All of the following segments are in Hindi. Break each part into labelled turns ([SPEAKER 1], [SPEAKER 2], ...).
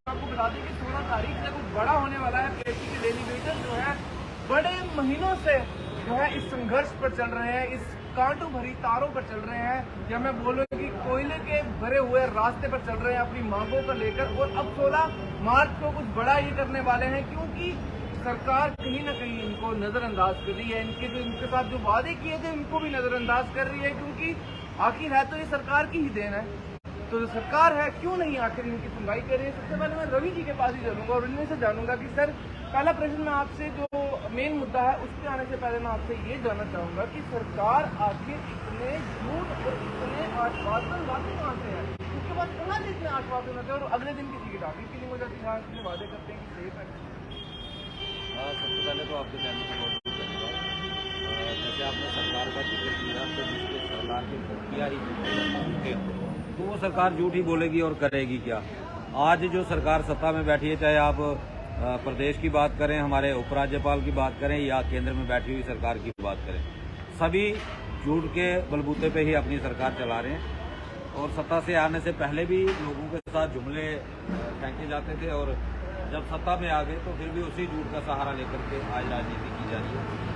[SPEAKER 1] आपको बता दें कि 16 तारीख से कुछ बड़ा होने वाला है। पेशी के डेली वेजर जो है बड़े महीनों से जो है इस संघर्ष पर चल रहे हैं, इस कांटों भरी तारों पर चल रहे हैं, या मैं बोलूँ कि कोयले के भरे हुए रास्ते पर चल रहे हैं अपनी मांगों को लेकर। और अब 16 मार्च को कुछ बड़ा ये करने वाले हैं, क्योंकि सरकार कहीं ना कहीं इनको नजरअंदाज कर रही है। इनके साथ जो वादे किए थे उनको भी नजरअंदाज कर रही है, क्योंकि आखिर है तो ये सरकार की ही देन है। तो जो सरकार है क्यों नहीं आखिर इनकी सुनवाई कर रही है। सबसे पहले मैं रवि जी के पास ही चलूंगा और इनमें से जानूंगा कि सर, पहला प्रश्न मैं आपसे जो मेन मुद्दा है उस पर आने से पहले मैं आपसे ये जानना चाहूंगा कि सरकार आखिर इतने झूठ और इतने आश्वासन लाते कहाँ से है। उसके बाद कहाँ से इतने आश्वासन होते हैं और अगले दिन किसी की डाकी की नहीं हो जाती, जहाँ इतने वादे करते हैं कि सेफ है।
[SPEAKER 2] सबसे पहले तो आपके चैनल को बहुत बहुत धन्यवाद। जैसे आपने सरकार का जिक्र किया, तो जिसके सरकार की मुखिया ही झूठे तो वो सरकार झूठ ही बोलेगी और करेगी क्या। आज जो सरकार सत्ता में बैठी है, चाहे आप प्रदेश की बात करें, हमारे उपराज्यपाल की बात करें, या केंद्र में बैठी हुई सरकार की बात करें, सभी झूठ के बलबूते पे ही अपनी सरकार चला रहे हैं। और सत्ता से आने से पहले भी लोगों के साथ जुमले फेंके जाते थे, और जब सत्ता में आ गए तो फिर भी उसी झूठ का सहारा लेकर के आज राजनीति की जा रही है।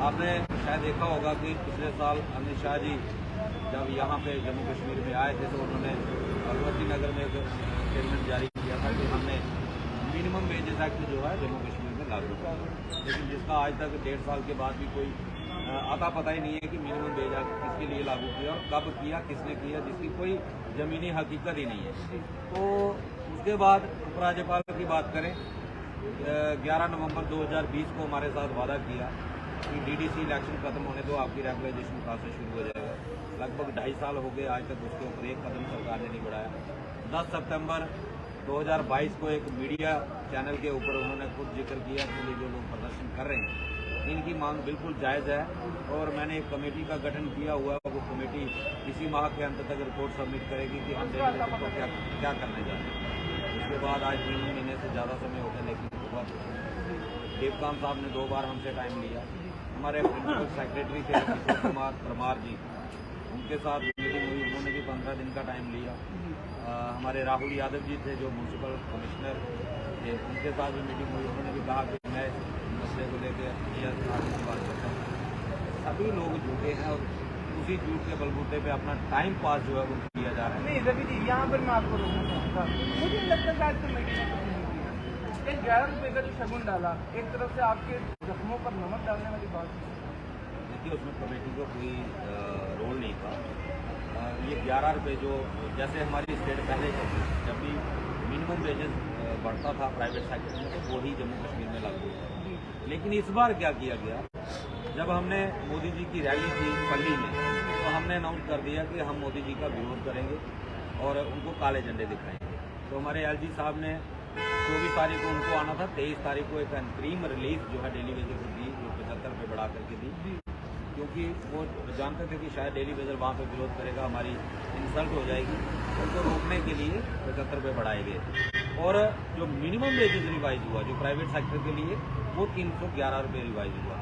[SPEAKER 2] आपने शायद देखा होगा कि पिछले साल अमित शाह जी जब यहाँ पे जम्मू कश्मीर में आए थे, तो उन्होंने भगवती नगर में एक स्टेटमेंट जारी किया था कि हमने मिनिमम वेजेस एक्ट जो है जम्मू कश्मीर में लागू किया, लेकिन जिसका आज तक 1.5 साल के बाद भी कोई आता पता ही नहीं है कि मिनिमम वेज एक्ट किसके लिए लागू किया और कब किया, किसने किया, जिसकी कोई ज़मीनी हकीकत ही नहीं है। तो उसके बाद उपराज्यपाल की बात करें, 11 नवंबर 2020 को हमारे साथ वादा किया कि डीडीसी इलेक्शन खत्म होने दो, आपकी रेगुलराइजेशन प्रोसेस शुरू हो जाएगा। लगभग 2.5 साल हो गए, आज तक उसके ऊपर एक कदम सरकार ने नहीं बढ़ाया। 10 सितंबर 2022 को एक मीडिया चैनल के ऊपर उन्होंने खुद जिक्र किया कि ये जो लोग प्रदर्शन कर रहे हैं इनकी मांग बिल्कुल जायज़ है, और मैंने एक कमेटी का गठन किया हुआ है। वो कमेटी इसी माह के अंत तक रिपोर्ट सबमिट करेगी कि हम को क्या करने जा रहे हैं। उसके बाद आज 3 महीने से ज़्यादा समय हो गया, लेकिन हुआ देवकांत साहब ने 2 बार हमसे टाइम लिया। हमारे प्रिंसिपल सेक्रेटरी थे किशोर कुमार परमार जी, उनके साथ मीटिंग हुई, उन्होंने भी 15 दिन का टाइम लिया। हमारे राहुल यादव जी थे जो म्यूनसिपल कमिश्नर थे, उनके साथ भी मीटिंग हुई, उन्होंने भी कहा कि मैं मसले को लेकर आगे की बात करता हूँ। सभी लोग झूठे हैं और उसी झूठ के बलबूते पे अपना टाइम पास जो है वो किया जा रहा है।
[SPEAKER 1] नहीं रवि जी, यहाँ पर मैं आपको रोकना चाहूँगा। मुझे नहीं लगता शायद कमेटी ने कुछ नहीं किया। एक 11 रुपये का जो शगुन डाला, एक तरफ से आपके जख्मों पर नमक डालने वाली बात।
[SPEAKER 2] देखिए, उसमें कमेटी का कोई रोल नहीं था। ये 11 रुपये जो जैसे हमारी स्टेट पहले जब भी मिनिमम वेजेस बढ़ता था प्राइवेट सेक्टर में, तो वही जम्मू कश्मीर में लागू हुआ। लेकिन इस बार क्या किया गया, जब हमने मोदी जी की रैली थी पल्ली में, तो हमने अनाउंस कर दिया कि हम मोदी जी का विरोध करेंगे और उनको काले झंडे दिखाएंगे। तो हमारे एलजी साहब ने 24 तारीख को उनको आना था, 23 तारीख को एक अंतरिम रिलीफ जो है डेली वेजर को दी, जो 75 रुपये बढ़ा करके दी, क्योंकि वो जानते थे कि शायद डेली वेजर वहाँ पर विरोध करेगा, हमारी इंसल्ट हो जाएगी। उनको रोकने के लिए 75 रुपये बढ़ाए गए। और जो मिनिमम वेजेस रिवाइज हुआ जो प्राइवेट सेक्टर के लिए, वो 311 रुपये रिवाइज हुआ।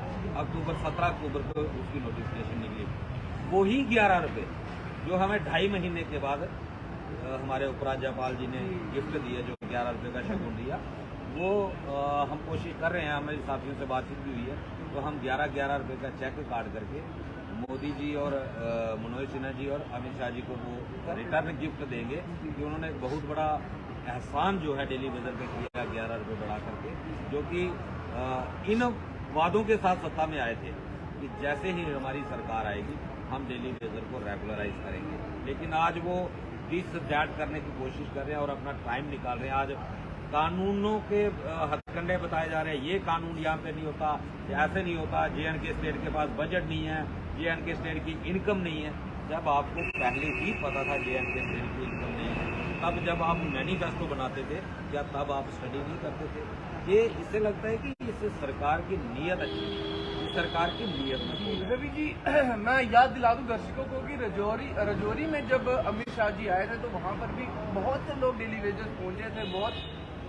[SPEAKER 2] 17 अक्टूबर को उसकी नोटिफिकेशन निकली। वही 11 रुपये जो हमें 2.5 महीने के बाद हमारे उपराज्यपाल जी ने गिफ्ट दिया, जो 11 रुपये का शगुन दिया, वो हम कोशिश कर रहे हैं, हमारे साथियों से बातचीत भी हुई है, तो हम 11-11 रुपये का चेक काट करके मोदी जी और मनोज सिन्हा जी और अमित शाह जी को वो रिटर्न गिफ्ट देंगे कि उन्होंने एक बहुत बड़ा एहसान जो है डेली वेजर पे किया 11 रुपये बढ़ा करके, जो कि इन वादों के साथ सत्ता में आए थे कि जैसे ही हमारी सरकार आएगी हम डेली वेजर को रेगुलराइज करेंगे। लेकिन आज वो दिस दैट करने की कोशिश कर रहे हैं और अपना टाइम निकाल रहे हैं। आज कानूनों के हथकंडे बताए जा रहे हैं, ये कानून यहाँ पे नहीं होता, ऐसे नहीं होता, JNK स्टेट के पास बजट नहीं है, JNK स्टेट की इनकम नहीं है। जब आपको पहले ही पता था JNK स्टेट की इनकम नहीं है, तब जब आप मैनिफेस्टो बनाते थे, क्या तब आप स्टडी नहीं करते थे? ये इससे लगता है कि इससे सरकार की नीयत अच्छी है, सरकार की नीयत में।
[SPEAKER 1] रवि जी, मैं याद दिला दूं दर्शकों को कि रजौरी में जब अमित शाह जी आए थे, तो वहाँ पर भी बहुत से लोग डेली वेजेस पहुंचे थे, बहुत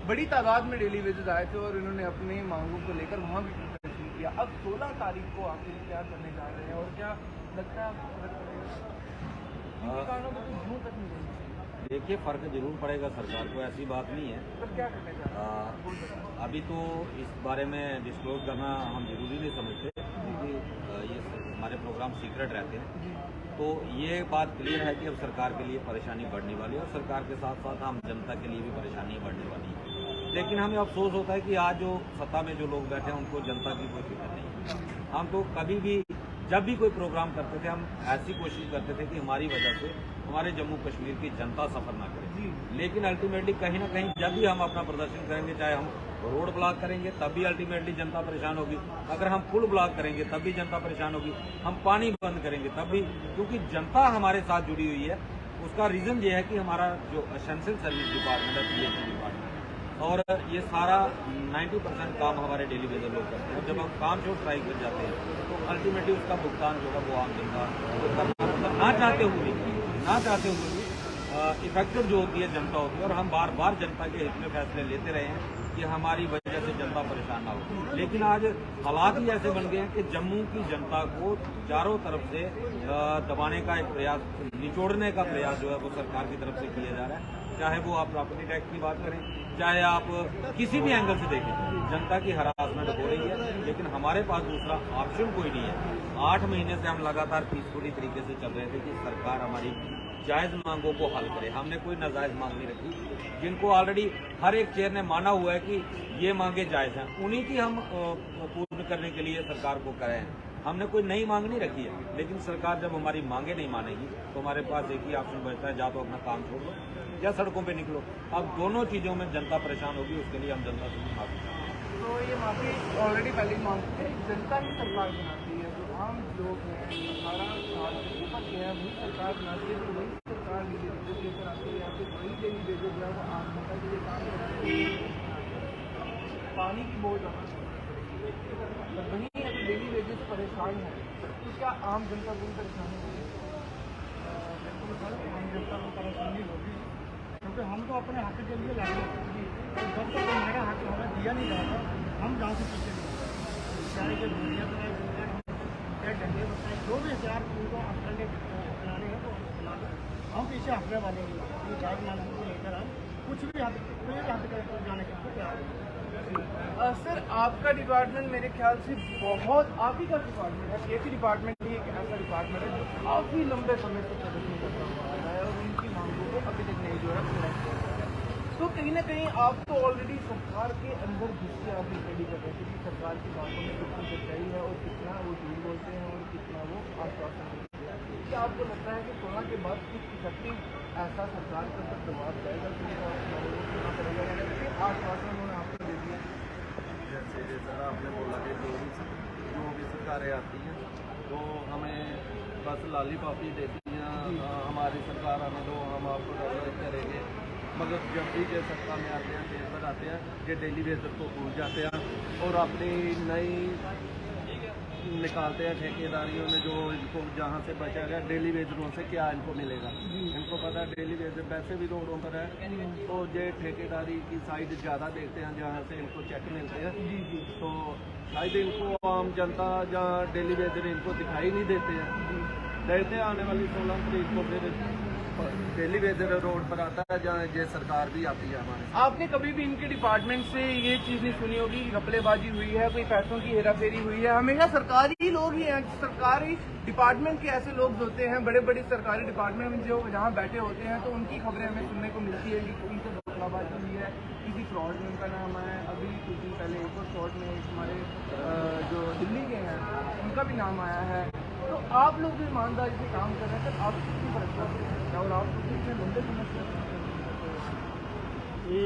[SPEAKER 1] बड़ी तादाद में डेली वेजेस आए थे और इन्होंने अपनी मांगों को लेकर वहाँ भी प्रदर्शन किया। अब 16 तारीख को आखिर क्या करने जा रहे हैं और क्या लगता है कारणों को झूठ तक नहीं?
[SPEAKER 2] देखिए फर्क जरूर पड़ेगा सरकार को, ऐसी बात नहीं है।
[SPEAKER 1] सर क्या करना चाहते हैं?
[SPEAKER 2] अभी तो इस बारे में डिस्क्लोज करना हम जरूरी नहीं समझते, क्योंकि ये हमारे प्रोग्राम सीक्रेट रहते हैं। तो ये बात क्लियर है कि अब सरकार के लिए परेशानी बढ़ने वाली है और सरकार के साथ साथ हम जनता के लिए भी परेशानी बढ़ने वाली है। लेकिन हमें अफसोस होता है कि आज जो सत्ता में जो लोग बैठे हैं उनको जनता की कोई फिक्र नहीं है। हम तो कभी भी जब भी कोई प्रोग्राम करते थे हम ऐसी कोशिश करते थे कि हमारी वजह से हमारे जम्मू कश्मीर की जनता सफर ना करे। लेकिन अल्टीमेटली कहीं ना कहीं जब भी हम अपना प्रदर्शन करेंगे, चाहे हम रोड ब्लॉक करेंगे तब भी अल्टीमेटली जनता परेशान होगी, अगर हम पुल ब्लॉक करेंगे तब भी जनता परेशान होगी, हम पानी बंद करेंगे तब भी, क्योंकि जनता हमारे साथ जुड़ी हुई है। उसका रीजन ये है कि हमारा जो एसेंशियल सर्विस डिपार्टमेंट है, PHC डिपार्टमेंट, और ये सारा 90% काम हमारे डेली बेजर लोग करते हैं। जब हम काम छोड़ स्ट्राइक कर जाते हैं तो अल्टीमेटली उसका भुगतान जो है वो आम जनता को करना पड़ता है, ना चाहते हुए भी इफेक्टिव जो होती है जनता होती है। और हम बार बार जनता के हित में फैसले लेते रहे हैं कि हमारी वजह से जनता परेशान ना हो। लेकिन आज हालात ही ऐसे बन गए हैं कि जम्मू की जनता को चारों तरफ से दबाने का एक प्रयास, निचोड़ने का प्रयास जो है वो सरकार की तरफ से किया जा रहा है। चाहे वो आप प्रॉपर्टी टैक्स की बात करें, चाहे आप किसी भी एंगल से देखें, जनता की हरासमेंट हो रही है। लेकिन हमारे पास दूसरा ऑप्शन कोई नहीं है। 8 महीने से हम लगातार पीसफुली तरीके से चल रहे थे कि सरकार हमारी जायज मांगों को हल करे। हमने कोई नाजायज मांग नहीं रखी, जिनको ऑलरेडी हर एक चेयर ने माना हुआ है कि ये मांगे जायज हैं, उन्हीं की हम पूर्ण करने के लिए सरकार को करें हैं। हमने कोई नई मांग नहीं रखी है। लेकिन सरकार जब हमारी मांगे नहीं मानेगी तो हमारे पास एक ही ऑप्शन बचता है, या तो अपना काम छोड़ दो या सड़कों पे निकलो। अब दोनों चीजों में जनता परेशान होगी, उसके लिए हम जनता से माफी चाहते हैं।
[SPEAKER 1] तो ये माफी ऑलरेडी पहले ही मांगते थे, जनता ही सरकार बनाती है। जो आम लोग हैं 18 साल से ऊपर के हैं वही सरकार बनाती है, तो वही सरकार लेकर आती है, या फिर वही डेली बेसिस जो है वो आम जनता के लिए काम करती है। पानी की बहुत ज़्यादा वही है, तो डेली बेसिस परेशान है, तो क्या आम जनता को भी परेशानी होगी?
[SPEAKER 3] बिल्कुल सर, आम जनता को परेशानी होगी, क्योंकि हम तो अपने हक के लिए लड़े हैं। तो जब तक हमारा हक हमें दिया नहीं जाता हम जहाँ से पीछे नहीं, चाहे कि दुनिया बनाए, चाहे डंडे बताए, जो भी हथियार उनको अपनाने हैं तो अपना लें। हम पीछे हटने वाले नहीं, ये जायज मांगों को लेकर हम कुछ भी हद कर जाने के लिए तैयार हैं।
[SPEAKER 1] सर आपका डिपार्टमेंट मेरे ख्याल से बहुत, आप ही का डिपार्टमेंट है, KC डिपार्टमेंट ही एक ऐसा डिपार्टमेंट है जो काफ़ी लंबे समय से प्रदर्शन करता हुआ आ रहा है और उनकी मांगों को अभी तक नहीं जो है पूरा किया गया है। तो कहीं ना कहीं आप तो ऑलरेडी सरकार के अंदर घुस के आप स्टडी कर रहे थे कि सरकार की बातों में कितनी सच्चाई है और कितना वो झूठ बोलते हैं और कितना वो आश्वासन देते हैं। क्या आपको लगता है कि कोरोना के बाद कुछ इफेक्टिव ऐसा सरकार के ऊपर दबाव जाएगा कि करना पड़ेगा, या फिर आश्वासन उन्होंने आपको दे दिया?
[SPEAKER 4] जैसे सर आपने बोला कि जो भी सरकारें आती हैं तो हमें बस लॉलीपॉप ही देती हैं, हमारी सरकार आने दो, हम आपको डेवलप करेंगे। मगर जब भी ये सत्ता में आते हैं, देर पर आते हैं, ये डेली बेसिस को भूल जाते हैं और अपनी नई निकालते हैं ठेकेदारियों में जो इनको जहाँ से बचा गया। डेली वेजरों से क्या इनको मिलेगा? इनको पता है डेली वेजर वैसे भी रोडों पर है, तो ये ठेकेदारी की साइड ज़्यादा देखते हैं जहाँ से इनको चेक मिलते हैं। तो शायद इनको आम जनता जहाँ डेली वेजर इनको दिखाई नहीं देते हैं, देखते हैं आने वाली 16 तारीख को फिर डेली वेजर रोड पर आता है जहाँ ये सरकार भी आती है हमारे।
[SPEAKER 1] आपने कभी भी इनके डिपार्टमेंट से ये चीज नहीं सुनी होगी कि घपलेबाजी हुई है, कोई पैसों की हेराफेरी हुई है? हमेशा सरकारी लोग ही हैं, सरकारी डिपार्टमेंट के ऐसे लोग होते हैं, बड़े बड़े सरकारी डिपार्टमेंट में जो जहाँ बैठे होते हैं, तो उनकी खबरें हमें सुनने को मिलती है कि उनसे घपलाबाजी हुई है, किसी फ्रॉड में उनका नाम आया है। अभी कुछ दिन पहले एक और फ्रॉड में हमारे जो दिल्ली के हैं उनका भी नाम आया है। तो आप लोग भी ईमानदारी से काम कर रहे हैं, तो आप कितनी परेशान हैं और आप कितने लंबे समय से?
[SPEAKER 3] ये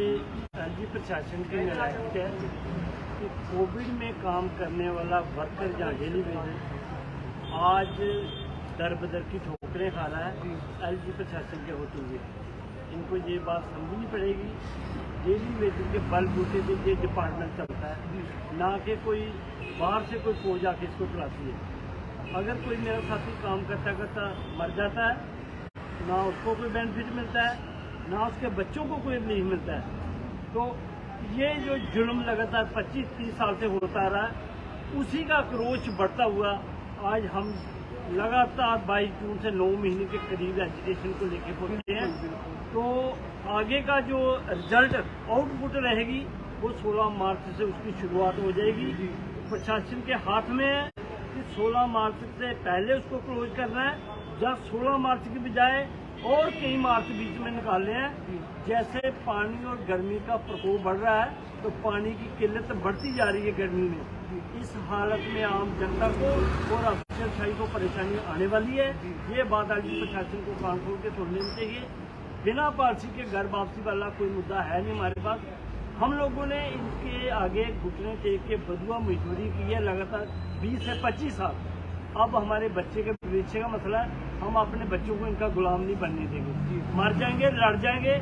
[SPEAKER 3] राज्य प्रशासन की नलायक है कि कोविड में काम करने वाला वर्कर जहाँ डेली वेजर आज दर बदर की ठोकरें खा रहा है एलजी प्रशासन के होते हुए। इनको ये बात समझनी पड़ेगी, डेली वेजर के बलबूते पे ये डिपार्टमेंट चलता है, ना कि कोई बाहर से कोई फौज आके इसको चलाती है। अगर कोई मेरा साथी काम करता करता मर जाता है, ना उसको कोई बेनिफिट मिलता है, ना उसके बच्चों को कोई रिलीफ मिलता है। तो ये जो जुल्म लगातार 25-30 साल से होता रहा है, उसी का क्रोच बढ़ता हुआ आज हम लगातार 22 जून से 9 महीने के करीब एजुकेशन को लेके पहुंचे हैं। तो आगे का जो रिजल्ट आउटपुट रहेगी वो 16 मार्च से उसकी शुरुआत हो जाएगी। प्रशासन के हाथ में है कि 16 मार्च से पहले उसको क्लोज करना है या 16 मार्च की बजाय और कई मार्च बीच में निकालने हैं। जैसे पानी और गर्मी का प्रकोप बढ़ रहा है तो पानी की किल्लत बढ़ती जा रही है गर्मी में। इस हालत में आम जनता को और अफसरशाही को परेशानी आने वाली है। ये बात आज प्रशासन को कान खोल के सुननी चाहिए। बिना पॉलिसी के घर वापसी वाला कोई मुद्दा है नहीं हमारे पास। हम लोगों ने इनके आगे घुटने टेक के बदुआ मजदूरी की है लगातार 20 से 25 साल। अब हमारे बच्चे के भविष्य का मसला है, हम अपने बच्चों को इनका गुलाम नहीं बनने देंगे। मर जाएंगे, लड़ जाएंगे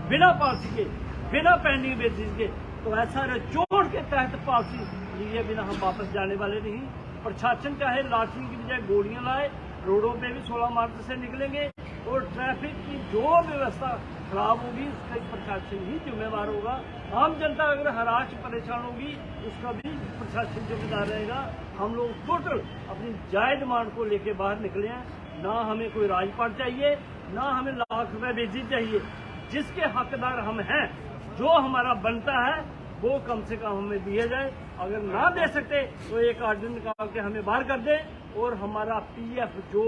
[SPEAKER 3] बिना पॉलिसी के, बिना पेंडिंग बेसिस के। तो ऐसा चोट के तहत पॉलिसी लिए बिना हम वापस जाने वाले नहीं। प्रशासन चाहे लाठी की बजाय गोलियां लाए, रोडों पे भी 16 मार्च से निकलेंगे और ट्रैफिक की जो व्यवस्था खराब होगी उसका प्रशासन ही जिम्मेवार होगा। आम जनता अगर हराश परेशान होगी उसका भी प्रशासन जिम्मेदार रहेगा। हम लोग टोटल अपनी जायज मांग को लेके बाहर निकले हैं। ना हमें कोई राजपाट चाहिए, ना हमें लाख रुपए बेची चाहिए। जिसके हकदार हम हैं, जो हमारा बनता है वो कम से कम हमें दिया जाए। अगर ना दे सकते तो एक आर्डर निकाल के हमें बाहर कर दे और हमारा पीएफ जो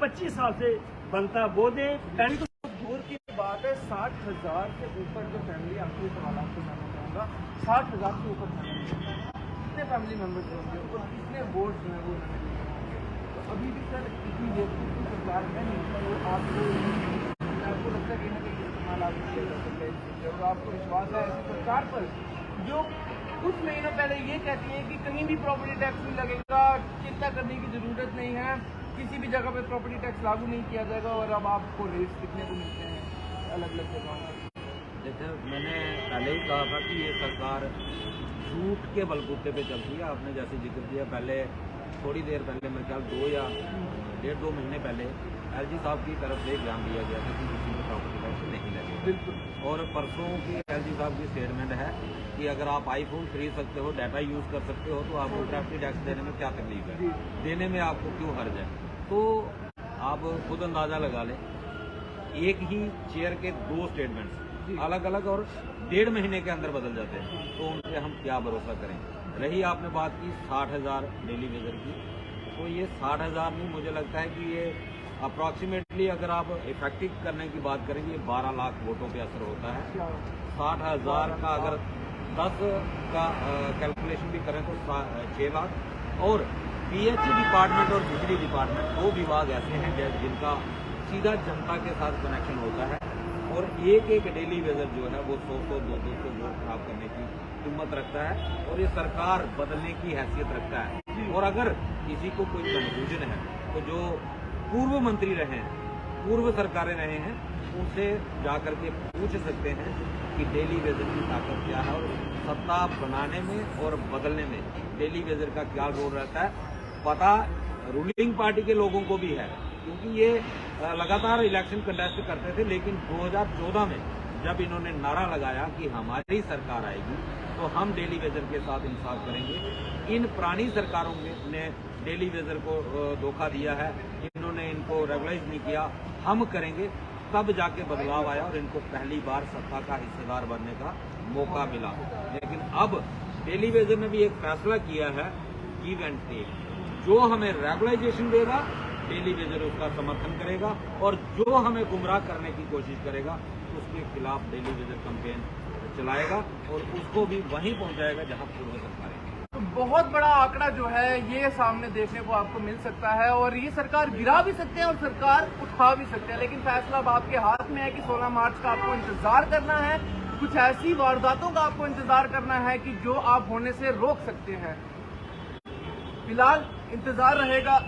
[SPEAKER 3] 25 साल से बनता है वो दे।
[SPEAKER 1] दूर की बात है, 60,000 से ऊपर जो फैमिली, आपके सवाल आपको जानना चाहूँगा, 60,000 से ऊपर कितने फैमिली मेंबर्स होंगे और कितने वोट जो है वो उन्होंने दिए होंगे। तो अभी भी सर इतनी बेवकूफ़ की सरकार है नहीं, तो आपको लगता है कहीं ना कहीं इस्तेमाल आप किया जा सकता है इस चीज़ से। और आपको विश्वास है ऐसी सरकार पर जो कुछ महीनों पहले ये कहती है कि कहीं भी प्रॉपर्टी टैक्स नहीं लगेगा, चिंता करने की ज़रूरत नहीं है, किसी भी जगह पे प्रॉपर्टी टैक्स लागू नहीं किया जाएगा। और अब आपको रेट्स कितने को मिलते हैं अलग अलग जगहों में।
[SPEAKER 2] देखिए, मैंने पहले ही कहा था कि ये सरकार झूठ के बलबूते पे चलती है। आपने जैसे जिक्र किया, पहले थोड़ी देर पहले मेरे ख्याल 2 या 1.5-2 महीने पहले एलजी साहब की तरफ से एग्जाम दिया गया था कि किसी को प्रॉपर्टी टैक्स नहीं लगेगा।
[SPEAKER 1] बिल्कुल।
[SPEAKER 2] और परसों की एलजी साहब की स्टेटमेंट है कि अगर आप आईफोन खरीद सकते हो, डाटा यूज़ कर सकते हो, तो आपको प्रॉपर्टी टैक्स देने में क्या तकलीफ है, देने में आपको क्यों हर्ज है। तो आप खुद अंदाज़ा लगा लें, एक ही चेयर के 2 स्टेटमेंट्स अलग अलग और 1.5 महीने के अंदर बदल जाते हैं, तो उन पर हम क्या भरोसा करें। रही आपने बात की 60,000 डेली वेजर की, तो ये 60,000 नहीं, मुझे लगता है कि ये अप्रॉक्सीमेटली अगर आप इफेक्टिव करने की बात करेंगे 12 लाख वोटों पे असर होता है। 60,000 का अगर 10 का कैलकुलेशन भी करें तो 6 लाख। और पीएचई डिपार्टमेंट और बिजली डिपार्टमेंट 2 विभाग ऐसे हैं जिनका सीधा जनता के साथ कनेक्शन होता है, और एक डेली वेजर जो है वो 100-100, 200 वोट खराब करने की हिम्मत रखता है, और ये सरकार बदलने की हैसियत रखता है। और अगर किसी को कोई कन्फ्यूजन है तो जो पूर्व मंत्री रहे हैं, पूर्व सरकारें रहे हैं, उनसे जाकर के पूछ सकते हैं कि डेली वेजर की ताकत क्या है और सत्ता बनाने में और बदलने में डेली वेजर का क्या रोल रहता है। पता रूलिंग पार्टी के लोगों को भी है, क्योंकि ये लगातार इलेक्शन कंटेस्ट करते थे, लेकिन 2014 में जब इन्होंने नारा लगाया कि हमारी सरकार आएगी तो हम डेली वेजर के साथ इंसाफ करेंगे। इन पुरानी सरकारों ने डेली वेजर को धोखा दिया है, इन्होंने इनको रेगुलाइज नहीं किया, हम करेंगे, तब जाके बदलाव आया और इनको पहली बार सत्ता का हिस्सेदार बनने का मौका मिला। लेकिन अब डेली वेजर ने भी एक फैसला किया है, गिव एंड टेक। जो हमें रेगुलाइजेशन देगा डेली वेजर उसका समर्थन करेगा, और जो हमें गुमराह करने की कोशिश करेगा उसके खिलाफ डेली वेजर कैंपेन चलाएगा और उसको भी वहीं पहुंचाएगा जहां पूर्व सरकारें।
[SPEAKER 1] तो बहुत बड़ा आंकड़ा जो है ये सामने देखने को आपको मिल सकता है, और ये सरकार गिरा भी सकते हैं और सरकार उठा भी सकते हैं, लेकिन फैसला अब आपके हाथ में है कि 16 मार्च का आपको इंतजार करना है। कुछ ऐसी वारदातों का आपको इंतजार करना है कि जो आप होने से रोक सकते हैं। फिलहाल इंतजार रहेगा